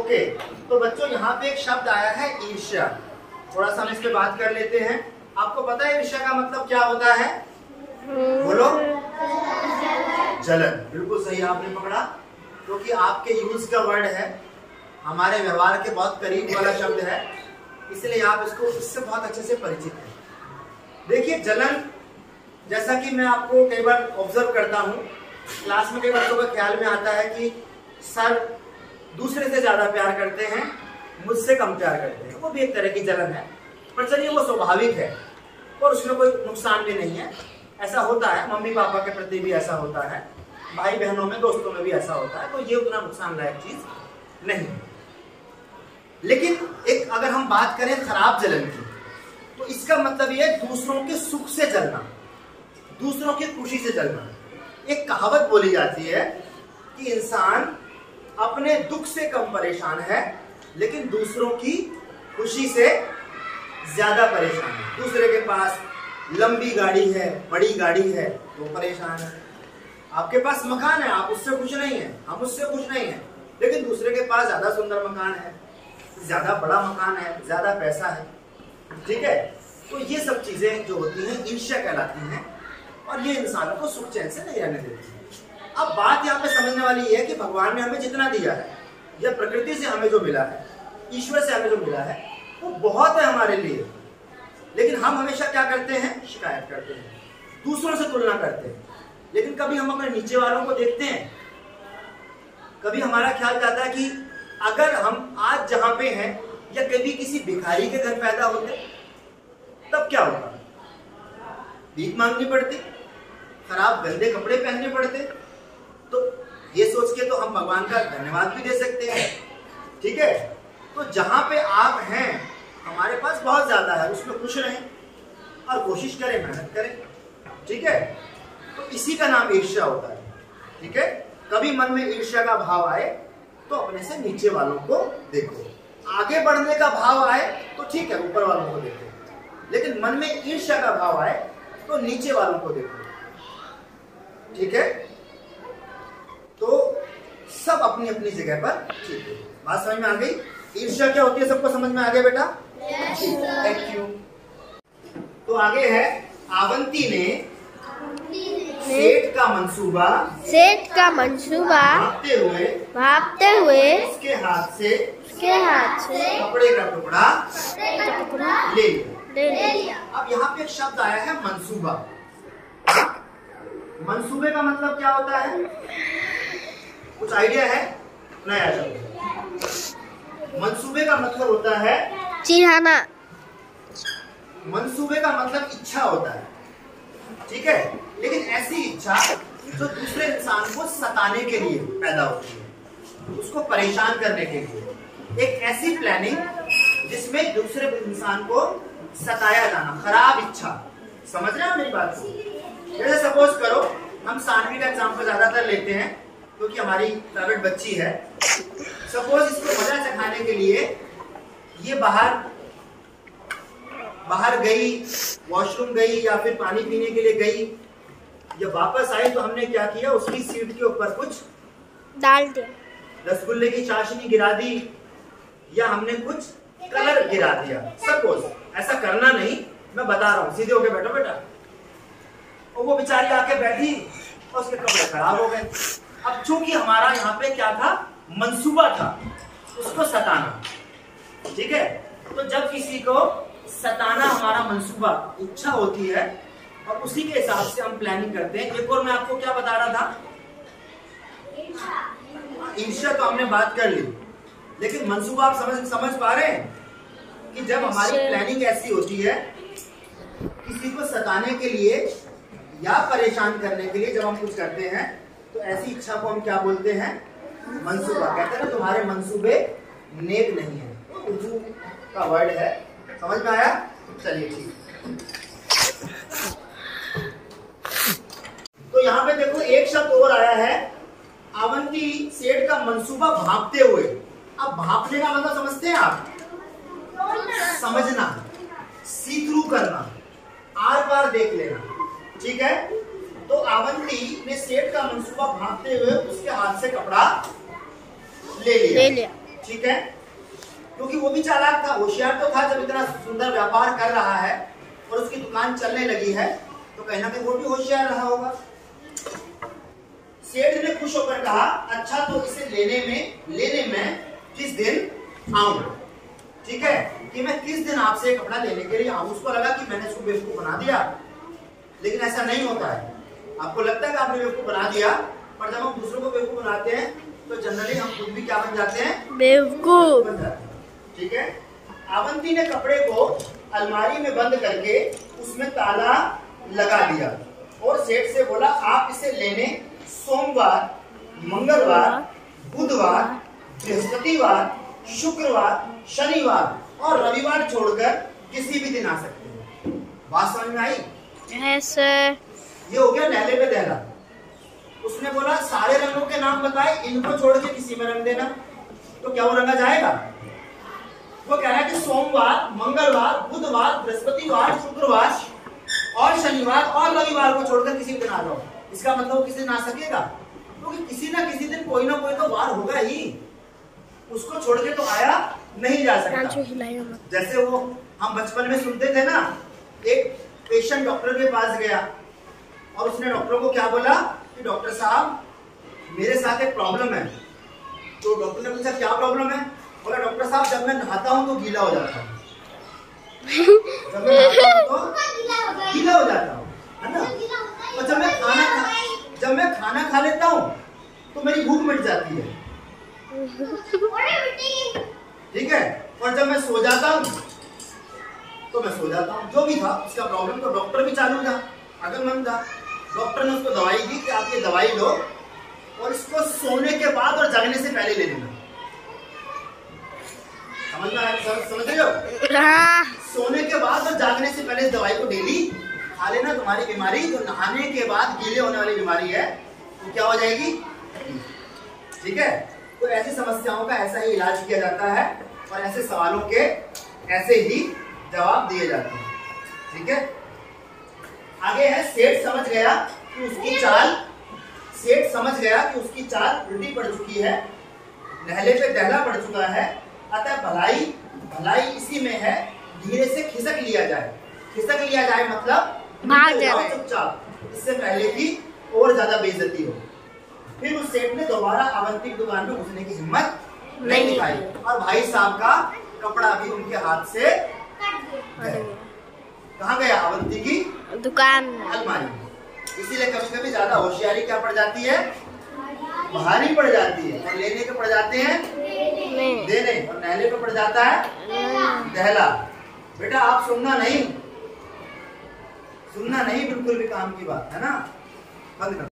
Okay, तो बच्चों यहाँ पे एक शब्द आया है ईर्ष्या। थोड़ा सा हम इस पे बात कर लेते हैं। आपको पता है ईर्ष्या का मतलब क्या होता है? बोलो। जलन। बिल्कुल सही आपने पकड़ा, क्योंकि आपके यूज का वर्ड है, हमारे व्यवहार के बहुत करीब वाला शब्द है, इसलिए आप इससे बहुत अच्छे से परिचित हैं। देखिए जलन, जैसा कि मैं आपको कई बार ऑब्जर्व करता हूँ, क्लास में कई बच्चों का ख्याल में आता है कि सर दूसरे से ज्यादा प्यार करते हैं, मुझसे कम प्यार करते हैं। वो भी एक तरह की जलन है, पर चलिए वो स्वाभाविक है और उसमें कोई नुकसान भी नहीं है। ऐसा होता है, मम्मी पापा के प्रति भी ऐसा होता है, भाई बहनों में, दोस्तों में भी ऐसा होता है, तो ये उतना नुकसानदायक चीज नहीं। लेकिन एक अगर हम बात करें खराब जलन की, तो इसका मतलब ये है दूसरों के सुख से जलना, दूसरों की खुशी से जलना। एक कहावत बोली जाती है कि इंसान अपने दुख से कम परेशान है, लेकिन दूसरों की खुशी से ज्यादा परेशान है। दूसरे के पास लंबी गाड़ी है, बड़ी गाड़ी है, वो परेशान है। आपके पास मकान है, आप उससे खुश नहीं है, हम उससे खुश नहीं है, लेकिन दूसरे के पास ज्यादा सुंदर मकान है, ज्यादा बड़ा मकान है, ज्यादा पैसा है। ठीक है, तो ये सब चीजें जो होती हैं ईर्ष्या कहलाती हैं, और ये इंसान को सुख चैन से नहीं रहने देती है। अब बात यहाँ पे समझने वाली ये है कि भगवान ने हमें जितना दिया है, या प्रकृति से हमें जो मिला है, ईश्वर से हमें जो मिला है, वो बहुत है हमारे लिए, लेकिन हम हमेशा क्या करते हैं? शिकायत करते हैं, दूसरों से तुलना करते हैं। लेकिन कभी हम अपने नीचे वालों को देखते हैं? कभी हमारा ख्याल जाता है कि अगर हम आज जहां पे हैं, या कभी किसी भिखारी के घर पैदा होते, तब क्या होता? भीख मांगनी पड़ती, खराब गंदे कपड़े पहनने पड़ते। तो ये सोच के तो हम भगवान का धन्यवाद भी दे सकते हैं। ठीक है, तो जहां पे आप हैं, हमारे पास बहुत ज्यादा है, उसमें खुश रहें और कोशिश करें, मेहनत करें। ठीक है, तो इसी का नाम ईर्ष्या होता है। ठीक है, कभी मन में ईर्ष्या का भाव आए तो अपने से नीचे वालों को देखो, आगे बढ़ने का भाव आए तो ठीक है, ऊपर वालों को देखो, लेकिन मन में ईर्ष्या का भाव आए तो नीचे वालों को देखो। ठीक है, तो सब अपनी अपनी जगह पर ठीक है। बात समझ में आ गई? ईर्ष्या क्या होती है सबको समझ में आ गया बेटा? Thank you. तो आगे है, आवंती ने सेठ का मंसूबा भापते हुए उसके हाथ से कपड़े का टुकड़ा ले लिया। अब यहाँ पे एक शब्द आया है मंसूबा। मंसूबे का मतलब क्या होता है? कुछ आइडिया है? नया शब्द। मंसूबे का मतलब होता है चिढ़ाना। मंसूबे का मतलब इच्छा होता है। ठीक है, लेकिन ऐसी इच्छा जो दूसरे इंसान को सताने के लिए पैदा होती है, उसको परेशान करने के लिए। एक ऐसी प्लानिंग जिसमें दूसरे इंसान को सताया जाना, खराब इच्छा। समझ रहे हो मेरी बात को? जैसे सपोज करो, हम सानवी का एग्जाम्पल ज्यादातर लेते हैं क्योंकि हमारी फेवरेट बच्ची है। सपोज इसको मजा चखाने के लिए ये बाहर गई, वॉशरूम गई, या फिर पानी पीने के लिए गई। जब वापस आई तो हमने क्या किया? उसकी सीट के ऊपर कुछ डाल दिया, रसगुल्ले की चाशनी गिरा दी, या हमने कुछ कलर गिरा दिया। सपोज, ऐसा करना नहीं, मैं बता रहा हूँ, सीधे होके बैठो बेटा। और वो बेचारी आके बैठी और उसके कपड़े खराब हो गए। अब चूंकि हमारा यहाँ पे क्या था? मंसूबा था उसको सताना। ठीक है, तो जब किसी को सताना हमारा मंसूबा, इच्छा होती है, और उसी के हिसाब से हम प्लानिंग करते हैं। एक और मैं आपको क्या बता रहा था? ईर्ष्या तो हमने बात कर ली, लेकिन मंसूबा आप समझ पा रहे हैं कि जब हमारी प्लानिंग ऐसी होती है, किसी को सताने के लिए या परेशान करने के लिए जब हम कुछ करते हैं, तो ऐसी इच्छा को हम क्या बोलते हैं? मंसूबा। कहते हैं ना, तुम्हारे मंसूबे नेक नहीं है। उर्दू का वर्ड है। समझ में आया? चलिए ठीक। तो यहाँ पे देखो एक शब्द और आया है, आवंती सेठ का मंसूबा भांपते हुए। अब भांपने का मतलब समझते हैं आप? समझना, सी थ्रू करना, आर पार देख लेना। ठीक है, तो आवंती ने सेठ का मंसूबा भांपते हुए उसके हाथ से कपड़ा ले लिया। ठीक है, क्योंकि वो भी चालाक था, होशियार तो था। जब इतना सुंदर व्यापार कर रहा है और उसकी दुकान चलने लगी है तो कहीं ना कहीं वो भी होशियार रहा होगा। सेठ ने खुश होकर कहा, अच्छा तो इसे लेने में किस दिन आऊं, ठीक है, कि मैं किस दिन आपसे कपड़ा लेने के लिए आऊं। उसको लगा कि मैंने इसको बेवकूफ बना दिया, लेकिन ऐसा नहीं होता है। आपको लगता है कि आपने बेवकूफ बना दिया, पर जब हम दूसरों को बेवकूफ बनाते हैं तो जनरली हम खुद भी क्या बन जाते हैं, बेवकूफ बन जाते हैं। ठीक है, अवंती ने कपड़े को अलमारी में बंद करके उसमें ताला लगा दिया और सेठ से बोला, आप इसे लेने सोमवार, मंगलवार, बुधवार, बृहस्पतिवार, शुक्रवार, शनिवार और रविवार छोड़कर किसी भी दिन आ सकते हैं। बात समझ में आई? ये हो गया नहले पे दहला। उसने बोला सारे रंगों के नाम बताए, इनको छोड़ के किसी में रंग देना, तो क्या वो रंगा जाएगा? वो कह रहा है कि सोमवार, मंगलवार, बुधवार, बृहस्पतिवार, शुक्रवार और शनिवार और रविवार को छोड़कर किसी दिन आ जाओ। इसका मतलब वो किसी दिन आ सकेगा, क्योंकि किसी ना किसी दिन कोई ना कोई तो वार होगा ही, उसको छोड़ के तो आया नहीं जा सकता। जैसे वो हम बचपन में सुनते थे ना, एक पेशेंट डॉक्टर के पास गया और उसने डॉक्टर को क्या बोला कि डॉक्टर साहब मेरे साथ एक प्रॉब्लम है। तो डॉक्टर ने पूछा क्या प्रॉब्लम है? बोला डॉक्टर साहब जब मैं नहाता हूँ तो गीला हो जाता हूँ, जब मैं नहाता हूँ तो गीला हो जाता हूँ, है ना। और जब मैं खाना खा लेता हूँ तो मेरी भूख मिट जाती है, ठीक है। और जब मैं सो जाता हूँ तो मैं सो जाता हूँ। जो भी था उसका प्रॉब्लम, तो डॉक्टर भी चालू था, अकलमंद था। डॉक्टर ने उसको दवाई दी कि आप ये दवाई लो और इसको सोने के बाद और जगने से पहले ले लेना। समझ रहे हो? सोने के बाद और जागने से पहले इस दवाई को डेली खा लेना। तुम्हारी बीमारी जो नहाने के बाद गीले होने वाली बीमारी है वो क्या हो जाएगी, ठीक है। तो ऐसी समस्याओं का ऐसा ही इलाज किया जाता है और ऐसे सवालों के ऐसे ही जवाब दिए जाते हैं, ठीक है। आगे है सेठ समझ गया कि उसकी चाल उल्टी पड़ चुकी है, नहले पे दहला पड़ चुका है, अतः भलाई इसी में है, धीरे से खिसक लिया जाए मतलब भाग जाए चुपचाप, इससे पहले की और ज्यादा बेइज्जती हो। फिर उस सेठ ने दोबारा अवंती की दुकान में घुसने की हिम्मत नहीं दिखाई और भाई साहब का कपड़ा भी उनके हाथ से कहाँ गया? अवंती की दुकान अलमारी। इसीलिए कभी कभी ज्यादा होशियारी क्या पड़ जाती है, भारी पड़ जाती है, और लेने के पड़ जाते हैं देने, और नहले पे पड़ जाता है दहला। बेटा आप सुनना नहीं बिल्कुल भी काम की बात है ना, बंद कर।